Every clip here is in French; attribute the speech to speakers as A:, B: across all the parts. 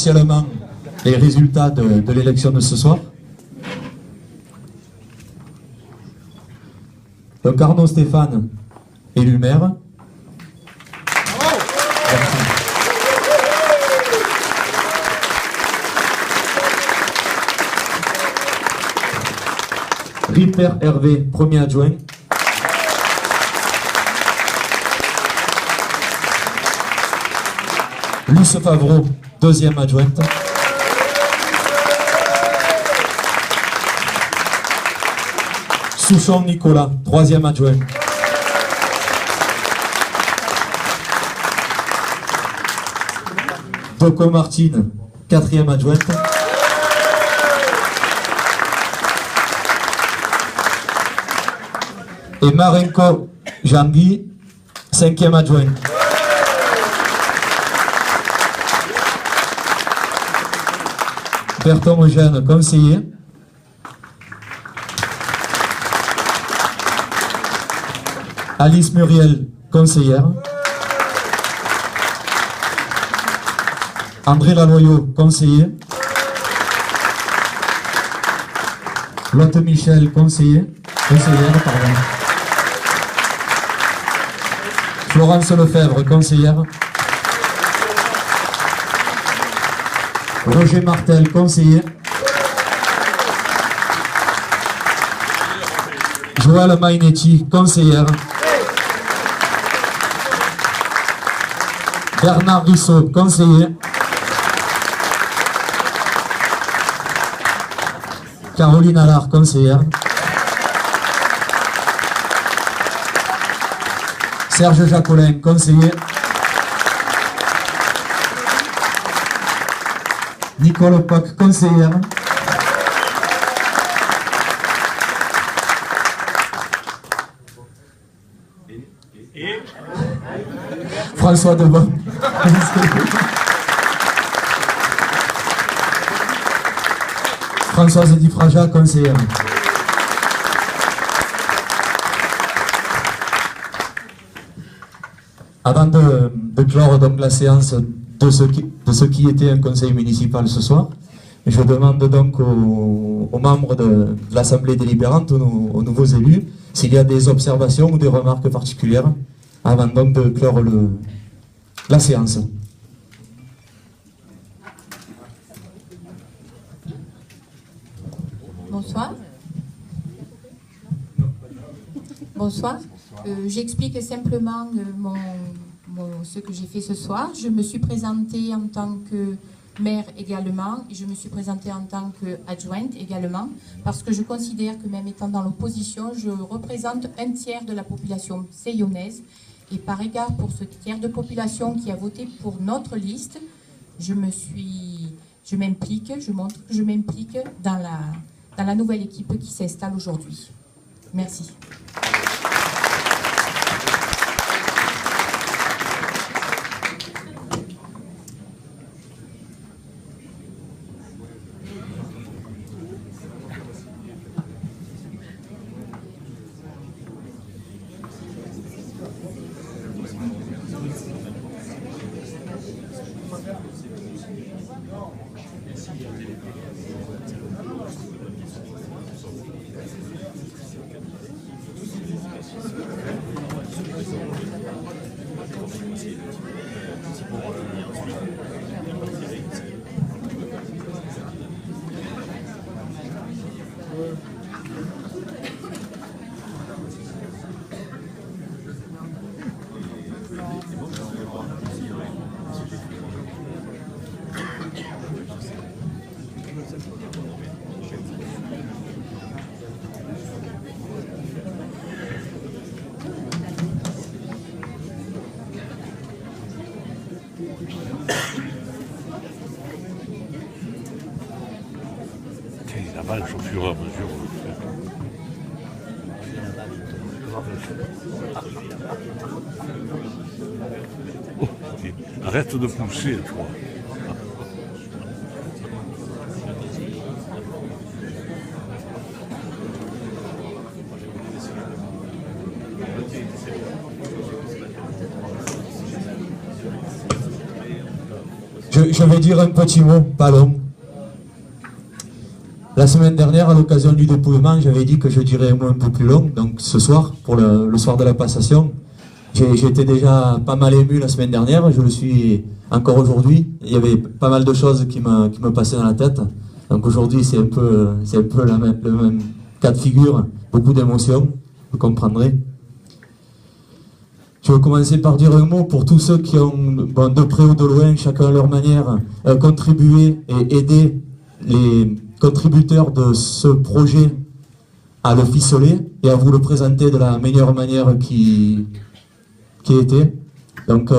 A: officiellement les résultats de l'élection de ce soir. Donc Arnaud Stéphane, élu maire. Ripper Hervé, premier adjoint. Luce Favreau, deuxième adjointe. Souchon Nicolas, troisième adjoint. Toko Martine, quatrième adjointe. Et Marenko Jean-Guy, cinquième adjoint. Berton Eugène, conseiller. Alice Muriel, conseillère. André Laloyau, conseiller. Lotte Michel, conseillère, pardon. Florence Lefebvre, conseillère. Roger Martel, conseiller. Joël Mainetti, conseillère. Bernard Rissot, conseiller. Caroline Allard, conseillère. Serge Jacolin, conseiller. Nicole Poc, conseillère. François Debon. Françoise Difraja, conseillère. Avant de clore donc la séance de ce qui était un conseil municipal ce soir, je demande donc aux membres de l'Assemblée délibérante, aux nouveaux élus, s'il y a des observations ou des remarques particulières avant donc de clore la séance.
B: Bonsoir. Bonsoir. J'explique simplement ce que j'ai fait ce soir. Je me suis présentée en tant que maire également, et je me suis présentée en tant qu'adjointe également, parce que je considère que même étant dans l'opposition, je représente un tiers de la population seyonnaise, et par égard pour ce tiers de population qui a voté pour notre liste, je m'implique, je montre que je m'implique dans la nouvelle équipe qui s'installe aujourd'hui. Merci.
C: La vache, au fur et à mesure, oh, arrête de pousser, toi.
A: Je vais dire un petit mot, pas long. La semaine dernière, à l'occasion du dépouillement, j'avais dit que je dirais un mot un peu plus long. Donc ce soir, pour le soir de la passation, j'étais déjà pas mal ému la semaine dernière. Je le suis encore aujourd'hui. Il y avait pas mal de choses qui me passaient dans la tête. Donc aujourd'hui, c'est un peu le même cas de figure. Beaucoup d'émotions, vous comprendrez. Je vais commencer par dire un mot pour tous ceux qui ont, de près ou de loin, chacun à leur manière, contribué et aidé les contributeurs de ce projet à le ficeler et à vous le présenter de la meilleure manière qui a été. Donc,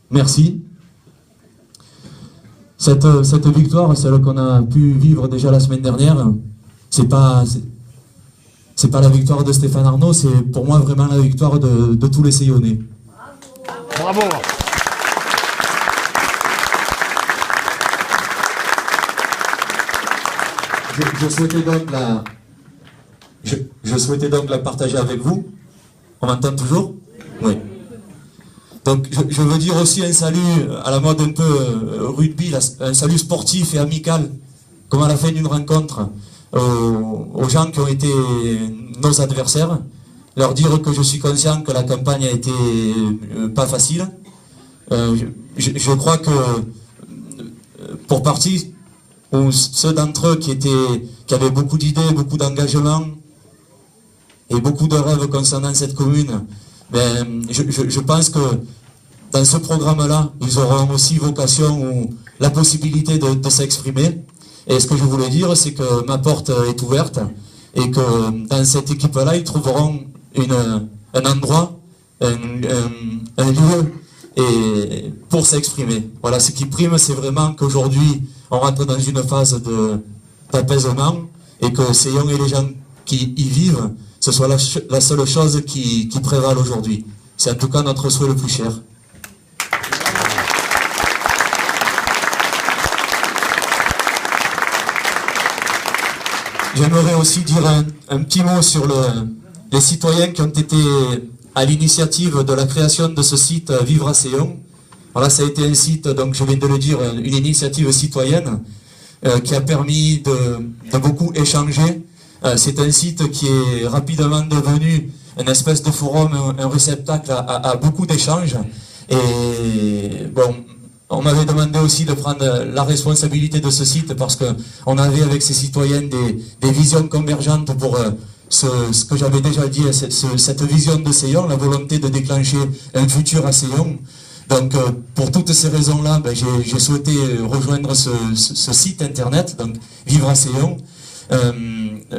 A: merci. Cette victoire, celle qu'on a pu vivre déjà la semaine dernière, c'est pas la victoire de Stéphane Arnaud, c'est pour moi vraiment la victoire de tous les Seyonnais.
C: Bravo.
A: Je souhaitais donc la partager avec vous. On m'entend toujours? Oui. Donc je veux dire aussi un salut à la mode un peu rugby, un salut sportif et amical, comme à la fin d'une rencontre, aux gens qui ont été nos adversaires, leur dire que je suis conscient que la campagne a été pas facile. Je crois que pour partie, ceux d'entre eux qui avaient beaucoup d'idées, beaucoup d'engagement et beaucoup de rêves concernant cette commune, je pense que dans ce programme-là, ils auront aussi vocation ou la possibilité de s'exprimer. Et ce que je voulais dire, c'est que ma porte est ouverte et que dans cette équipe-là, ils trouveront un endroit, un lieu et pour s'exprimer. Voilà, ce qui prime, c'est vraiment qu'aujourd'hui, on rentre dans une phase d'apaisement et que Seyon et les gens qui y vivent, ce soit la seule chose qui prévale aujourd'hui. C'est en tout cas notre souhait le plus cher. J'aimerais aussi dire un petit mot sur les citoyens qui ont été à l'initiative de la création de ce site Vivre à Seyon. Voilà, ça a été un site, donc je viens de le dire, une initiative citoyenne qui a permis de beaucoup échanger. C'est un site qui est rapidement devenu une espèce de forum, un réceptacle à beaucoup d'échanges. Et bon, on m'avait demandé aussi de prendre la responsabilité de ce site parce qu'on avait avec ces citoyens des visions convergentes pour ce que j'avais déjà dit, cette vision de Seyon, la volonté de déclencher un futur à Seyon. Donc pour toutes ces raisons-là, j'ai souhaité rejoindre ce site internet, donc Vivre à Seyon.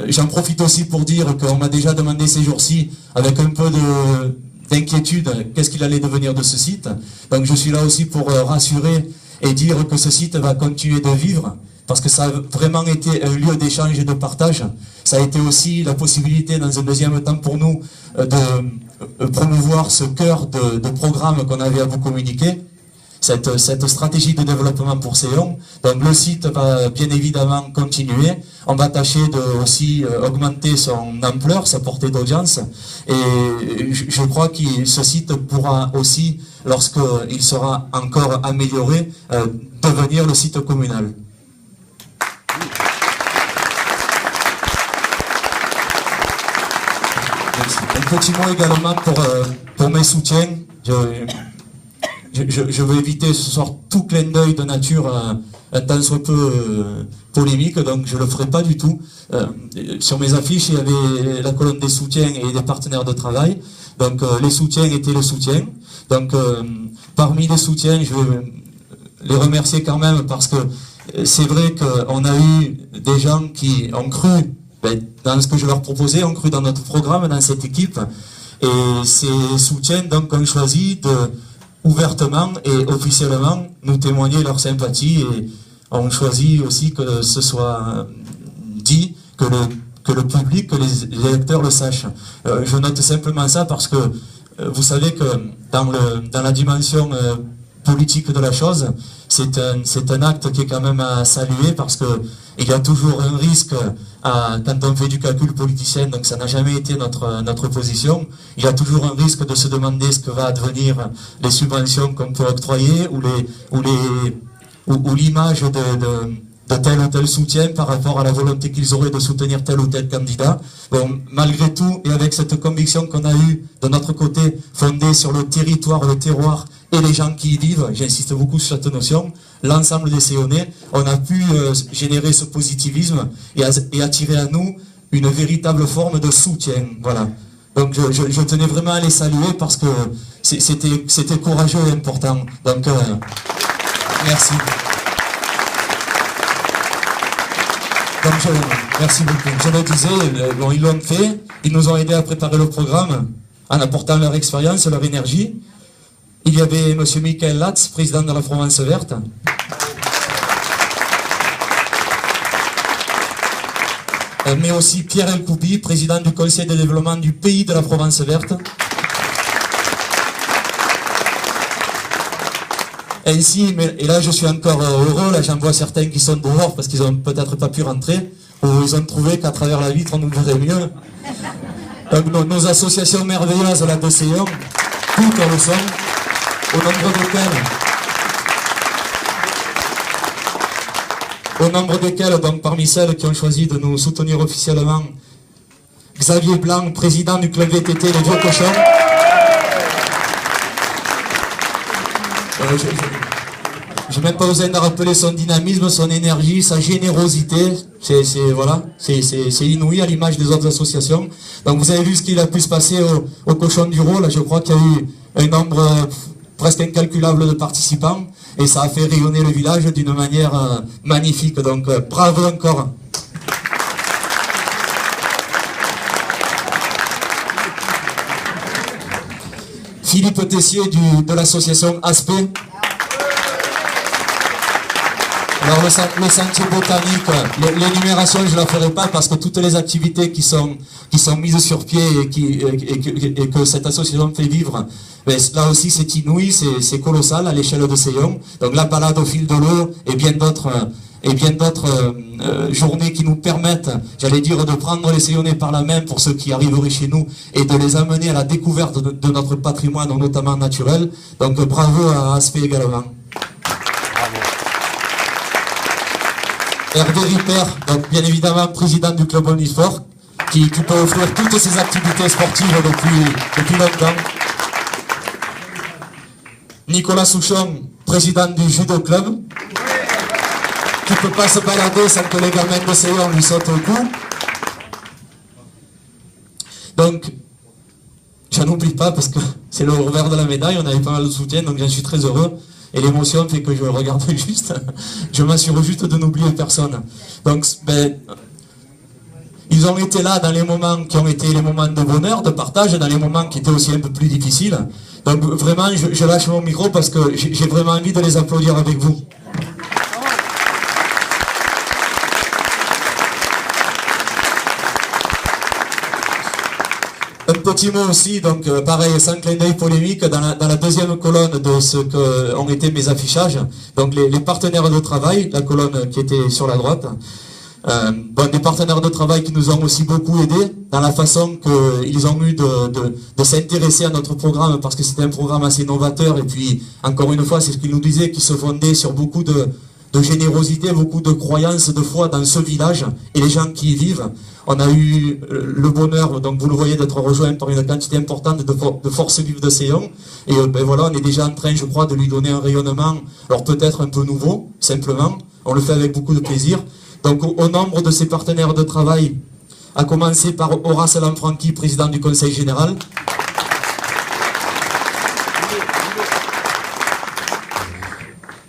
A: J'en profite aussi pour dire qu'on m'a déjà demandé ces jours-ci, avec un peu d'inquiétude, qu'est-ce qu'il allait devenir de ce site. Donc je suis là aussi pour rassurer et dire que ce site va continuer de vivre, parce que ça a vraiment été un lieu d'échange et de partage. Ça a été aussi la possibilité, dans un deuxième temps pour nous, de promouvoir ce cœur de programme qu'on avait à vous communiquer, cette stratégie de développement pour Seyon. Donc le site va bien évidemment continuer. On va tâcher de aussi augmenter son ampleur, sa portée d'audience. Et je crois que ce site pourra aussi, lorsqu'il sera encore amélioré, devenir le site communal. Merci. Un petit mot également pour mes soutiens. Je veux éviter ce soir tout clin d'œil de nature un tant soit peu polémique, donc je ne le ferai pas du tout. Sur mes affiches, il y avait la colonne des soutiens et des partenaires de travail. Donc les soutiens étaient les soutiens. Donc parmi les soutiens, je vais les remercier quand même parce que c'est vrai qu'on a eu des gens qui ont cru dans ce que je leur proposais, ont cru dans notre programme, dans cette équipe. Et ces soutiens donc ont choisi ouvertement et officiellement nous témoigner leur sympathie et ont choisi aussi que ce soit dit, que le public, que les lecteurs le sachent. Je note simplement ça parce que vous savez que dans la dimension politique de la chose. C'est un acte qui est quand même à saluer parce que il y a toujours un risque quand on fait du calcul politicien, donc ça n'a jamais été notre position. Il y a toujours un risque de se demander ce que va advenir les subventions qu'on peut octroyer ou l'image de tel ou tel soutien par rapport à la volonté qu'ils auraient de soutenir tel ou tel candidat. Bon, malgré tout, et avec cette conviction qu'on a eue de notre côté, fondée sur le territoire, le terroir et les gens qui y vivent, j'insiste beaucoup sur cette notion, l'ensemble des Séonnais, on a pu générer ce positivisme et attirer à nous une véritable forme de soutien. Voilà. Donc je tenais vraiment à les saluer parce que c'était courageux et important. Donc merci. Donc merci beaucoup. Je le disais, bon, ils l'ont fait, ils nous ont aidés à préparer le programme en apportant leur expérience, leur énergie. Il y avait M. Michael Latz, président de la Provence Verte. Mais aussi Pierre Elkoubi, président du conseil de développement du pays de la Provence Verte. Ainsi, et là je suis encore heureux, là j'en vois certains qui sont dehors parce qu'ils n'ont peut-être pas pu rentrer, ou ils ont trouvé qu'à travers la vitre on nous verrait mieux. Donc nos associations merveilleuses là de Sion, toutes le sont, au nombre desquelles, donc parmi celles qui ont choisi de nous soutenir officiellement, Xavier Blanc, président du club VTT Les Vieux Cochons. Je n'ai même pas besoin de rappeler son dynamisme, son énergie, sa générosité. C'est inouï à l'image des autres associations. Donc vous avez vu ce qu'il a pu se passer au Cochon du Rô. Là, je crois qu'il y a eu un nombre presque incalculable de participants et ça a fait rayonner le village d'une manière magnifique. Donc bravo encore. Philippe Tessier de l'association Aspect. Alors le sentier botanique, l'énumération je ne la ferai pas parce que toutes les activités qui sont mises sur pied et que cette association fait vivre, mais là aussi c'est inouï, c'est colossal à l'échelle de Sion. Donc la balade au fil de l'eau et bien d'autres journées qui nous permettent, j'allais dire, de prendre les Séonnais par la main pour ceux qui arriveraient chez nous et de les amener à la découverte de notre patrimoine, notamment naturel. Donc bravo à Aspect également. Hervé Ripper, donc bien évidemment président du club Omnisport, qui peut offrir toutes ses activités sportives depuis longtemps. Nicolas Souchon, président du judo club, qui ne peut pas se balader sans que les gamins de Sion lui sautent au cou. Donc, j'en oublie pas parce que c'est le revers de la médaille, on avait pas mal de soutien, donc j'en suis très heureux. Et l'émotion fait que je regarde juste, je m'assure juste de n'oublier personne. Donc, ils ont été là dans les moments qui ont été les moments de bonheur, de partage, dans les moments qui étaient aussi un peu plus difficiles. Donc vraiment, je lâche mon micro parce que j'ai vraiment envie de les applaudir avec vous. Un petit mot aussi, donc pareil, sans clin d'œil polémique, dans la deuxième colonne de ce qu'ont été mes affichages, donc les partenaires de travail, la colonne qui était sur la droite, des partenaires de travail qui nous ont aussi beaucoup aidés dans la façon qu'ils ont eu de s'intéresser à notre programme parce que c'était un programme assez novateur et puis, encore une fois, c'est ce qu'ils nous disaient, qui se fondait sur beaucoup de générosité, beaucoup de croyances, de foi dans ce village et les gens qui y vivent. On a eu le bonheur, donc vous le voyez, d'être rejoint par une quantité importante de forces vives de Sion. Et voilà, on est déjà en train, je crois, de lui donner un rayonnement, alors peut-être un peu nouveau, simplement. On le fait avec beaucoup de plaisir. Donc au nombre de ces partenaires de travail, à commencer par Horace Lanfranchi, président du Conseil général.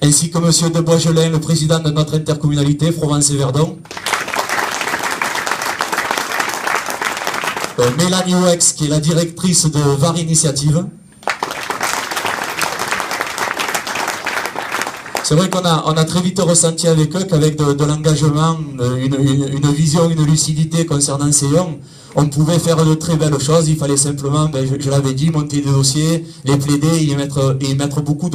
A: Ainsi que M. de Boisgelin, le président de notre intercommunalité, Provence et Verdon. Mélanie Wex, qui est la directrice de VAR Initiative. C'est vrai qu'on a très vite ressenti avec eux qu'avec de l'engagement, une vision, une lucidité concernant Sion, on pouvait faire de très belles choses. Il fallait simplement, je l'avais dit, monter des dossiers, les plaider et y mettre beaucoup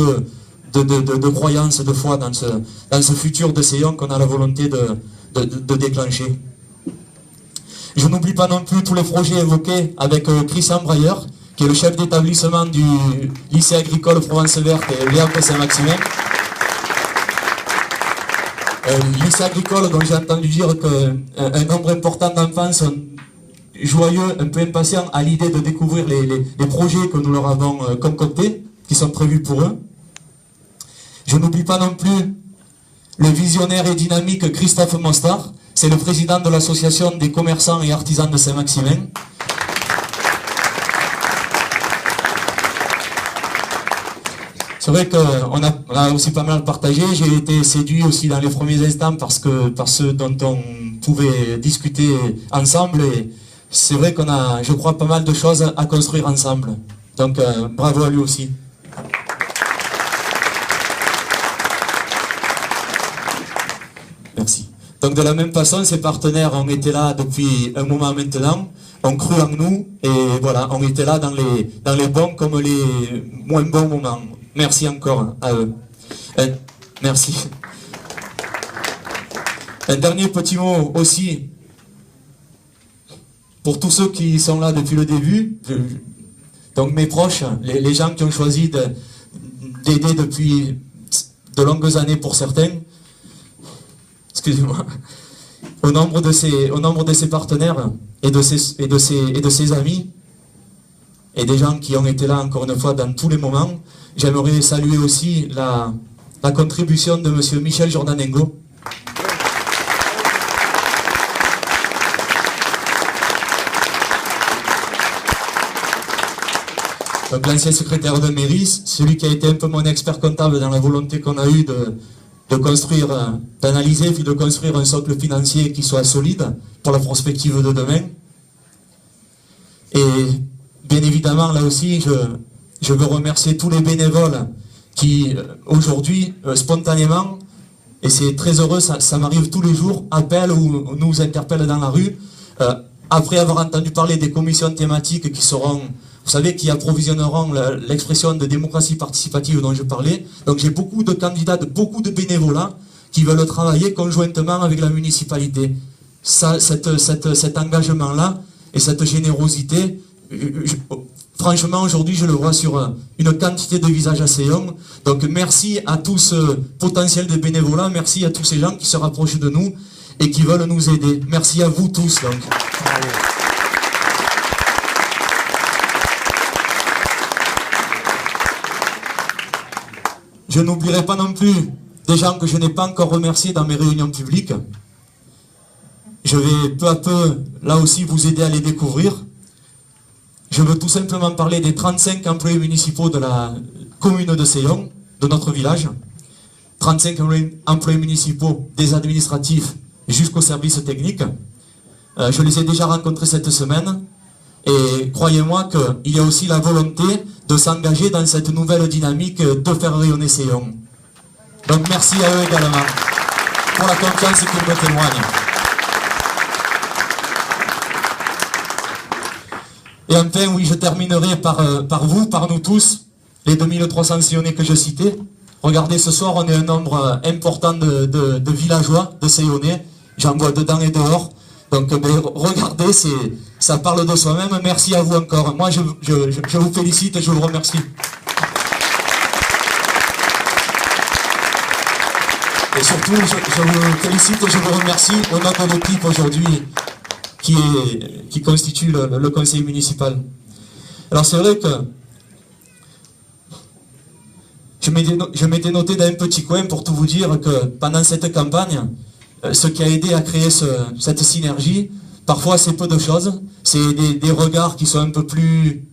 A: de croyance, de foi dans ce futur de Seyon qu'on a la volonté de déclencher. Je n'oublie pas non plus tous les projets évoqués avec Christian Breyer, qui est le chef d'établissement du lycée agricole Provence Verte et Léa Saint-Maximin. Lycée agricole dont j'ai entendu dire qu'un nombre important d'enfants sont joyeux, un peu impatients à l'idée de découvrir les projets que nous leur avons concoctés, qui sont prévus pour eux. Je n'oublie pas non plus le visionnaire et dynamique Christophe Mostard, c'est le président de l'association des commerçants et artisans de Saint-Maximin. C'est vrai qu'on a aussi pas mal partagé, j'ai été séduit aussi dans les premiers instants par ceux dont on pouvait discuter ensemble, et c'est vrai qu'on a, je crois, pas mal de choses à construire ensemble. Donc bravo à lui aussi. Merci. Donc de la même façon, ces partenaires ont été là depuis un moment maintenant, ont cru en nous, et voilà, on était là dans les bons comme les moins bons moments. Merci encore à eux. Merci. Un dernier petit mot aussi pour tous ceux qui sont là depuis le début, donc mes proches, les gens qui ont choisi d'aider depuis de longues années pour certains. Excusez-moi. Au nombre de ces partenaires et de ses amis et des gens qui ont été là encore une fois dans tous les moments, j'aimerais saluer aussi la contribution de M. Michel Jordanengo. Donc l'ancien secrétaire de mairie, celui qui a été un peu mon expert comptable dans la volonté qu'on a eue de construire, d'analyser puis de construire un socle financier qui soit solide pour la prospective de demain. Et bien évidemment, là aussi, je veux remercier tous les bénévoles qui, aujourd'hui, spontanément, et c'est très heureux, ça m'arrive tous les jours, appellent ou nous interpellent dans la rue, après avoir entendu parler des commissions thématiques qui seront, vous savez, qui approvisionneront l'expression de démocratie participative dont je parlais. Donc j'ai beaucoup de candidats, beaucoup de bénévolats qui veulent travailler conjointement avec la municipalité. Cet engagement-là et cette générosité, franchement, aujourd'hui, je le vois sur une quantité de visages assez longs. Donc merci à tous ce potentiel de bénévolats, merci à tous ces gens qui se rapprochent de nous et qui veulent nous aider. Merci à vous tous. Donc. Je n'oublierai pas non plus des gens que je n'ai pas encore remerciés dans mes réunions publiques. Je vais peu à peu, là aussi, vous aider à les découvrir. Je veux tout simplement parler des 35 employés municipaux de la commune de Seyon, de notre village. 35 employés municipaux, des administratifs jusqu'aux services techniques. Je les ai déjà rencontrés cette semaine. Et croyez-moi qu'il y a aussi la volonté de s'engager dans cette nouvelle dynamique de faire rayonner Seyon. Donc merci à eux également pour la confiance qu'ils me témoignent. Et enfin, oui, je terminerai par vous, par nous tous, les 2300 Seyonnais que je citais. Regardez, ce soir, on est un nombre important de villageois, de Seyonnais. J'en vois dedans et dehors. Donc, regardez, ça parle de soi-même. Merci à vous encore. Moi, je vous félicite et je vous remercie. Et surtout, je vous félicite et je vous remercie au nom de l'équipe aujourd'hui qui constitue le conseil municipal. Alors, c'est vrai que je m'étais noté dans un petit coin pour tout vous dire que pendant cette campagne, ce qui a aidé à créer cette synergie, parfois c'est peu de choses, c'est des regards qui sont un peu plus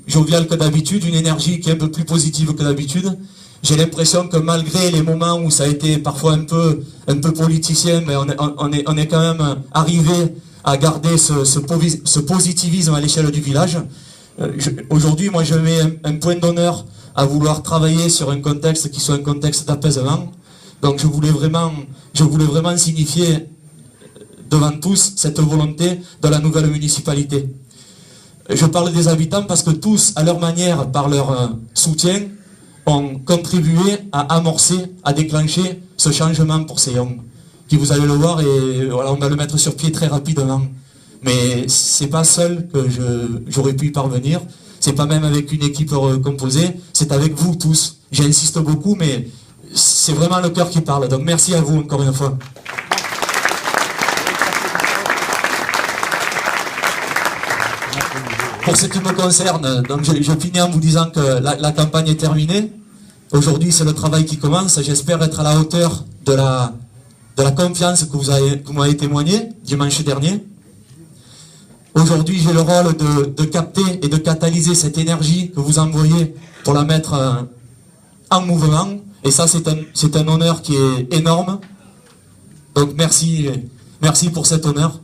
A: joviales que d'habitude, une énergie qui est un peu plus positive que d'habitude. J'ai l'impression que malgré les moments où ça a été parfois un peu politicien, mais on est quand même arrivé à garder ce positivisme à l'échelle du village. Aujourd'hui, moi je mets un point d'honneur à vouloir travailler sur un contexte qui soit un contexte d'apaisement. Donc je voulais vraiment signifier devant tous cette volonté de la nouvelle municipalité. Je parle des habitants parce que tous, à leur manière, par leur soutien, ont contribué à amorcer, à déclencher ce changement pour Seyong, qui vous allez le voir, et voilà, on va le mettre sur pied très rapidement. Mais c'est pas seul que j'aurais pu y parvenir, c'est pas même avec une équipe composée, c'est avec vous tous. J'insiste beaucoup, mais c'est vraiment le cœur qui parle. Donc merci à vous encore une fois. Pour ce qui me concerne, donc je finis en vous disant que la campagne est terminée. Aujourd'hui, c'est le travail qui commence. J'espère être à la hauteur de la confiance que vous m'avez témoigné dimanche dernier. Aujourd'hui, j'ai le rôle de capter et de catalyser cette énergie que vous envoyez pour la mettre en mouvement. Et ça, c'est un honneur qui est énorme. Donc merci pour cet honneur.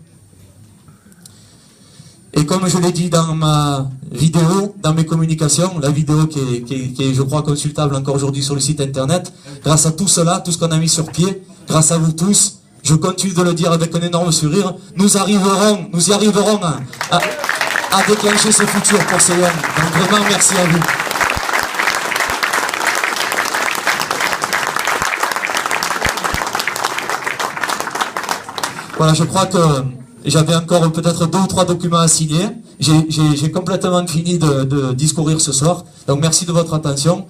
A: Et comme je l'ai dit dans ma vidéo, dans mes communications, la vidéo qui est, je crois, consultable encore aujourd'hui sur le site internet, grâce à tout cela, tout ce qu'on a mis sur pied, grâce à vous tous, je continue de le dire avec un énorme sourire, nous y arriverons à déclencher ce futur pour Seyong. Donc vraiment, merci à vous. Voilà, je crois que j'avais encore peut-être 2 ou 3 documents à signer. J'ai complètement fini de discourir ce soir. Donc merci de votre attention.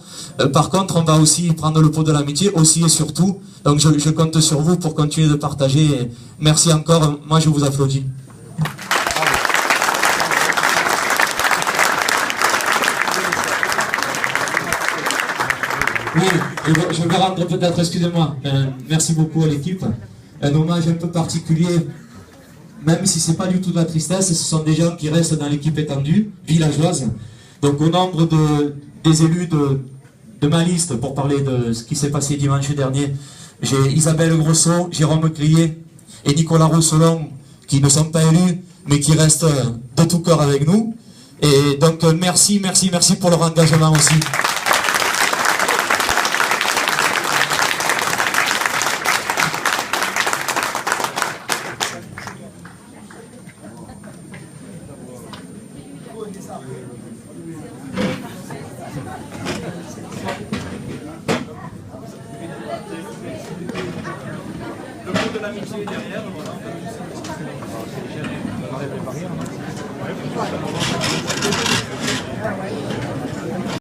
A: Par contre, on va aussi prendre le pot de l'amitié, aussi et surtout. Donc je compte sur vous pour continuer de partager. Et merci encore. Moi, je vous applaudis. Oui, je vais rendre peut-être, excusez-moi, merci beaucoup à l'équipe. Un hommage un peu particulier. Même si ce n'est pas du tout de la tristesse, ce sont des gens qui restent dans l'équipe étendue, villageoise. Donc au nombre des élus de ma liste, pour parler de ce qui s'est passé dimanche dernier, j'ai Isabelle Grosso, Jérôme Crier et Nicolas Rousselon, qui ne sont pas élus, mais qui restent de tout cœur avec nous. Et donc merci pour leur engagement aussi.
D: Le pot de l'amitié derrière, voilà.